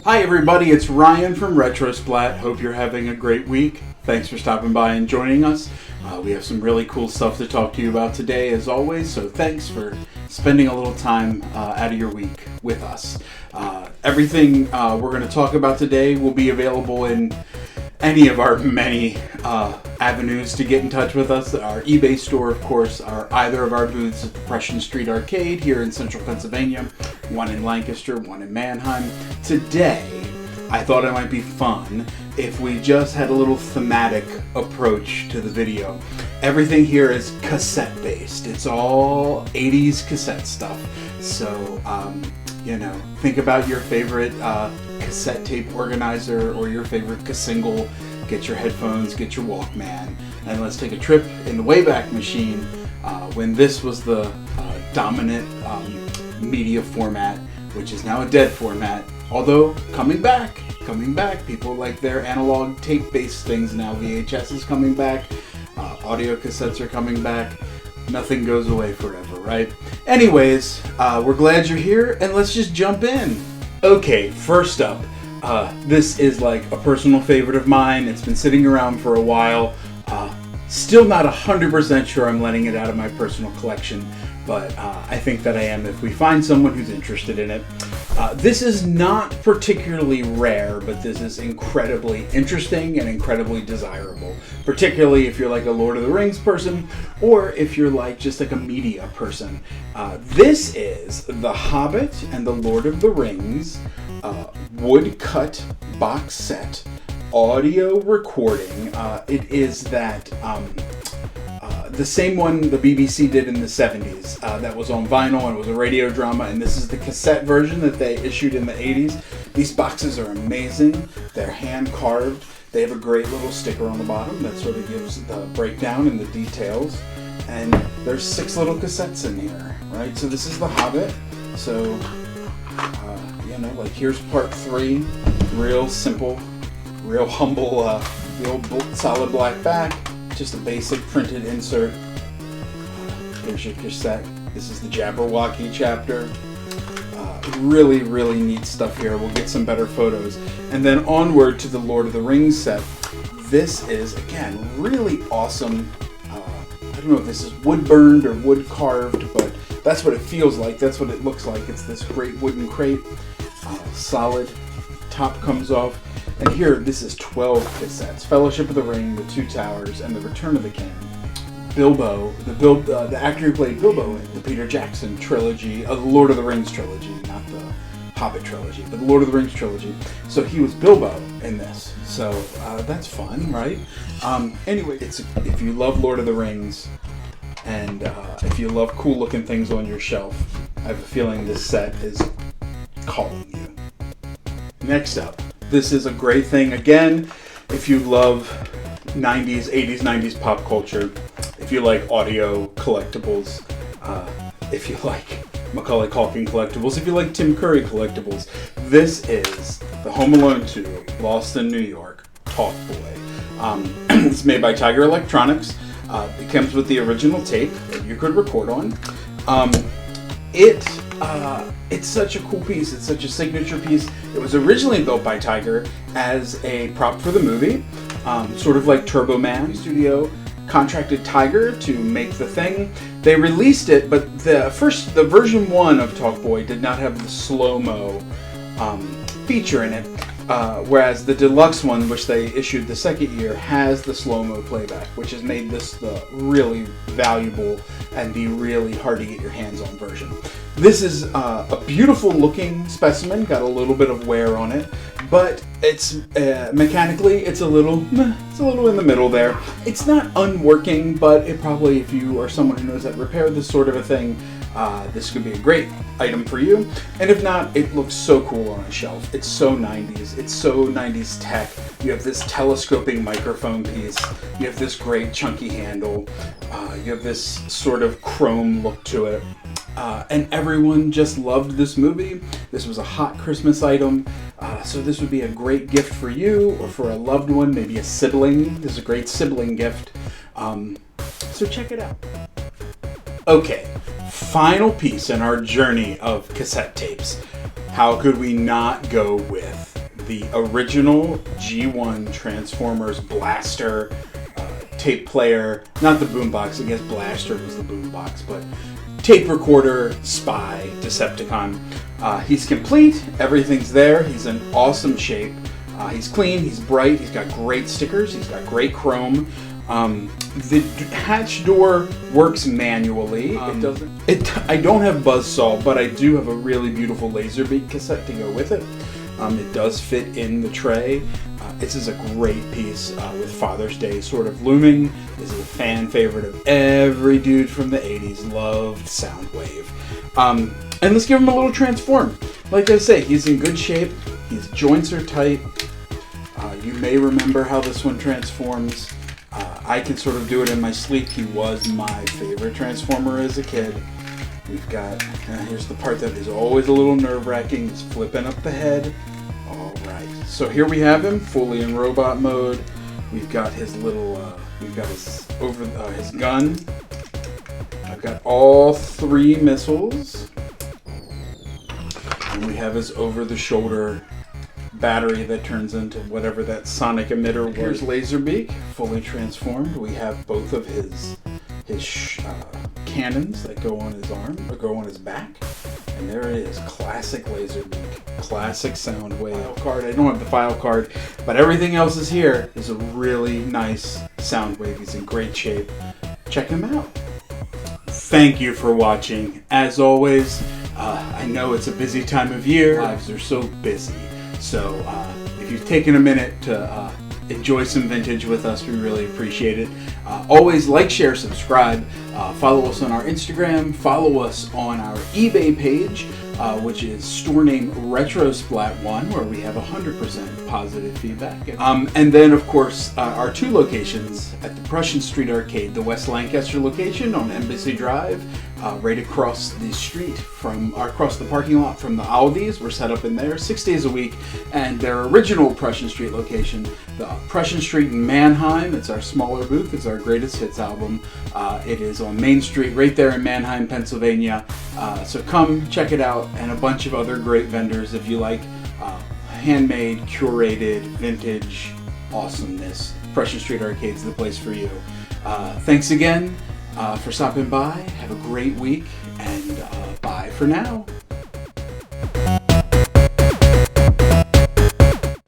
Hi everybody, it's Ryan from Retrosplat. Hope you're having a great week. Thanks for stopping by and joining us. We have some really cool stuff to talk to you about today as always, so thanks for spending a little time out of your week with us. Everything we're going to talk about today will be available in any of our many avenues to get in touch with us. Our eBay store, of course, are either of our booths at the Pression Street Arcade here in central Pennsylvania, one in Lancaster, one in Mannheim. Today, I thought it might be fun if we just had a little thematic approach to the video. Everything here is cassette based. It's all 80s cassette stuff. So, think about your favorite cassette tape organizer or your favorite single. Get your headphones, get your Walkman, and let's take a trip in the Wayback Machine when this was the dominant media format, which is now a dead format. Although coming back. People like their analog tape-based things now. VHS is coming back. Audio cassettes are coming back. Nothing goes away forever, right? Anyways, we're glad you're here, and let's just jump in. Okay, first up, this is like a personal favorite of mine. It's been sitting around for a while. Still not 100% sure I'm letting it out of my personal collection, but I think that I am if we find someone who's interested in it. This is not particularly rare, but this is incredibly interesting and incredibly desirable, particularly if you're like a Lord of the Rings person or if you're like just like a media person. This is The Hobbit and the Lord of the Rings woodcut box set audio recording. It is that the same one the BBC did in the 70s that was on vinyl and it was a radio drama, and this is the cassette version that they issued in the 80s. These boxes are amazing. They're hand carved. They have a great little sticker on the bottom that sort of gives the breakdown and the details. And there's 6 little cassettes in here, right? So this is The Hobbit. So, here's part 3. Real simple, real humble, the old solid black back. Just a basic printed insert. Here's your cassette. This is the Jabberwocky chapter. Really, really neat stuff here. We'll get some better photos. And then onward to the Lord of the Rings set. This is, again, really awesome. I don't know if this is wood burned or wood carved, but that's what it feels like. That's what it looks like. It's this great wooden crate. Solid. Top comes off. And here, this is 12 cassettes. Fellowship of the Ring, The Two Towers, and The Return of the King. Bilbo, the actor who played Bilbo in the Peter Jackson trilogy, the Lord of the Rings trilogy, not the Hobbit trilogy, but the Lord of the Rings trilogy. So he was Bilbo in this. So that's fun, right? Anyway, if you love Lord of the Rings, and if you love cool looking things on your shelf, I have a feeling this set is calling you. Next up. This is a great thing, again, if you love 90s, 80s, 90s pop culture, if you like audio collectibles, if you like Macaulay Culkin collectibles, if you like Tim Curry collectibles. This is the Home Alone 2, Lost in New York, Talk Boy. It's made by Tiger Electronics. It comes with the original tape that you could record on. It's such a cool piece. It's such a signature piece. It was originally built by Tiger as a prop for the movie, sort of like Turbo Man. Studio contracted Tiger to make the thing. They released it, but the version 1 of Talk Boy did not have the slow-mo feature in it, whereas the deluxe one, which they issued the second year, has the slow-mo playback, which has made this the really valuable and the really hard to get your hands on version. This is a beautiful looking specimen, got a little bit of wear on it, but it's mechanically it's a little in the middle there. It's not unworking, but it probably, if you are someone who knows how to repair this sort of a thing, this could be a great item for you. And if not, it looks so cool on a shelf. It's so 90s. It's so 90s tech. You have this telescoping microphone piece. You have this great chunky handle. You have this sort of chrome look to it. And everyone just loved this movie. This was a hot Christmas item. So this would be a great gift for you or for a loved one, maybe a sibling. This is a great sibling gift. So check it out. Okay, final piece in our journey of cassette tapes. How could we not go with the original G1 Transformers blaster tape player, not the boombox, I guess blaster was the boombox, but tape recorder, spy, Decepticon. He's complete, everything's there, he's in awesome shape. He's clean, he's bright, he's got great stickers, he's got great chrome. The hatch door works manually. I don't have buzzsaw, but I do have a really beautiful Laserbeak cassette to go with it. It does fit in the tray. This is a great piece with Father's Day sort of looming. This is a fan favorite of every dude from the 80s. Loved Soundwave. And let's give him a little transform. Like I say, he's in good shape. His joints are tight. You may remember how this one transforms. I can sort of do it in my sleep. He was my favorite Transformer as a kid. We've got, here's the part that is always a little nerve-wracking, is flipping up the head. All right, so here we have him, fully in robot mode. We've got his little, his gun. I've got all 3 missiles. And we have his over-the-shoulder battery that turns into whatever that sonic emitter was. Here's Laserbeak, fully transformed. We have both of his cannons that go on his arm, or go on his back. And there it is, classic Laserbeak, classic Soundwave. File card, I don't have the file card, but everything else is here. Is a really nice Soundwave. He's in great shape. Check him out. Thank you for watching. As always, I know it's a busy time of year. Lives are so busy. So if you've taken a minute to enjoy some vintage with us, we really appreciate it. Always like, share, subscribe. Follow us on our Instagram. Follow us on our eBay page, which is store name RetroSplat1, where we have 100% positive feedback. And then, of course, our 2 locations at the Prussian Street Arcade, the West Lancaster location on Embassy Drive, right across the street across the parking lot from the Aldi's. We're set up in there 6 days a week. And their original Prussian Street location, the Prussian Street in Mannheim, it's our smaller booth. It's our greatest hits album. It is on Main Street right there in Mannheim, Pennsylvania. So come check it out, and a bunch of other great vendors if you like handmade, curated, vintage awesomeness. Prussian Street Arcade's the place for you. Thanks again for stopping by. Have a great week, and bye for now.